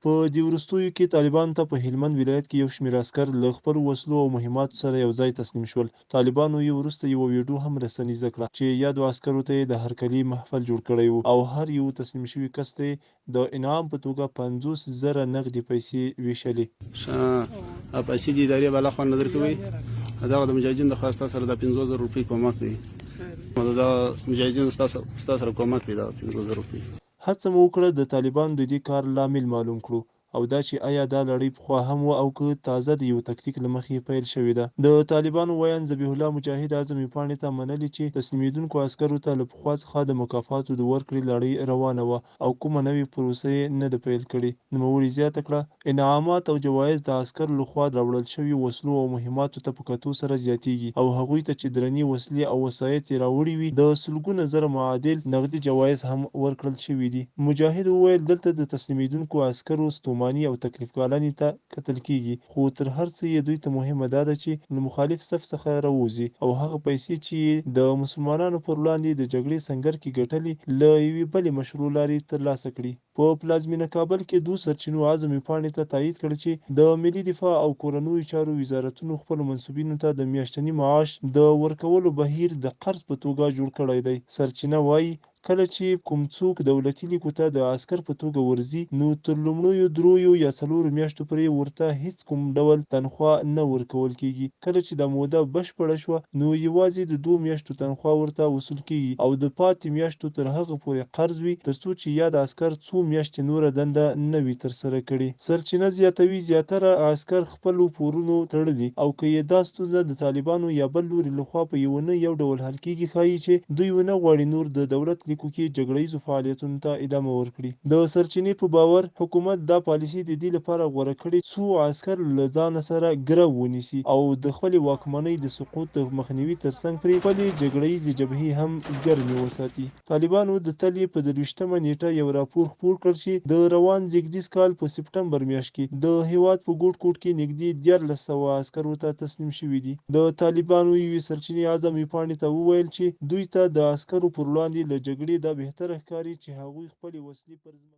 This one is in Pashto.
په دې وروستیو کې طالبانو ته په هلمند ولایت کې یو شمېر عسکر له خپلو وسلو او مهماتو سره یو ځای تسلیم شول. طالبانو وروسته یوه ویډیو هم رسنیزه کړه چې یادو عسکرو ته یې د هرکلي محفل جوړ کړی و او هر یو تسلیم شوي کس ته یې د انعام په توګه 50,000 نغدي پیسې ویشلې. پیسې د ادارې بالا خوا نه درکوي دا د مجاهدینو د خواسته سره د 50,000 روپۍ کومک دی دا مجاهدینو ستاسو سره کومک دی دا 50,000 روپۍ. هڅه مو وکړه د طالبانو د دې کار لامل معلوم کړو او دا چې آیا دا لړۍ پخوا هم وه او که تازه د یو تکتیک له مخې پیل شوې ده. د طالبانو ویاند ذبیح الله مجاهد اعظم پاڼې ته منلي چې تسلیمیدونکو عسکرو ته له پخوا څخه د مکافاتو د ورکړې لړۍ روانه وه او کومه نوې پروسه یې نه ده پیل کړې. نوموړي زیاته کړه انعامات او جوایز د عسکرو لخوا راوړل شوي وسلو او مهماتو ته په کتو سره زیاتیږي او هغوی ته چې درنې وسلې او وسایط یې راوړي وي د سلګونه زره معادل نغدي جوایز هم ورکړل شوي دي. مجاهد وویل دلته د تسلیمیدونکو عسکرو ستوماني او تکلیف ګالنې ته کتل کیږي خو تر هر څه یې دوی ته مهمه دا ده چې له مخالف صف څخه راووځي او هغه پیسې چې د مسلمانانو پر وړاندې د جګړې سنګر کې ګټلې له یوې بلې مشروع لارې ترلاسه کړي. په پلازمېنه کابل کې دوو سرچینو اعظم پاڼې ته تایید کړ چې د ملي دفاع او کورنیو چارو وزارتونو خپلو منصوبینو ته د میاشتني معاش د ورکولو بهیر د قرض په توګه جوړ کړی دی. سرچینه وایي کله چې کوم څوک دولتي لیکو ته د عسکر په توګه ورځي نو تر لومړیو 3 یا 4 میاشتو پورې ورته هیڅ کوم ډول تنخوا نه ورکول کیږي. کله چې د موده بشپړه شوه نو یوازې د 2 میاشتو تنخوا ورته وصول کیږي او د پاتې میاشتو تر هغه پورې قرض وي ترڅو چې یاد عسکر څو میاشتې نوره دنده نه وي ترسره کړې. سرچینه زیاتوي زیاتره عسکر خپلو پورونو تړلي او که یې دا ستونزه د طالبانو یا بل لوري لخوا په یو ډول حل کیږي ښایي چې دوی ونه غواړي نور د دولت لیکو کې جګړه ییزو فعالیتونو ته ادامه ورکړي. د سرچینې په باور حکومت دا پالیسي د دې لپاره غوره کړې څو عسکر له ځانه سره ګرو ونیسي او د خپلې واکمنۍ د سقوط د مخنیوي ترڅنګ پرې خپلې جګړه ییزې جبهې هم ګرمې وساتي. طالبانو د تلې په 23مه نیټه یو راپور خپور کړ چې د روان زیږدیز کال په سپټمبر میاشت کې د هیواد په ګوټ ګوټ کې نږدې 1400 عسکرو ته تسلیم شوي دي. د طالبانو یوې سرچینې اعظم پاڼې ته وویل چې دوی ته د عسکرو پر وړاندې له جګړې دا بهتره ښکاري چې هغوی خپلې وسلې پر ځمکه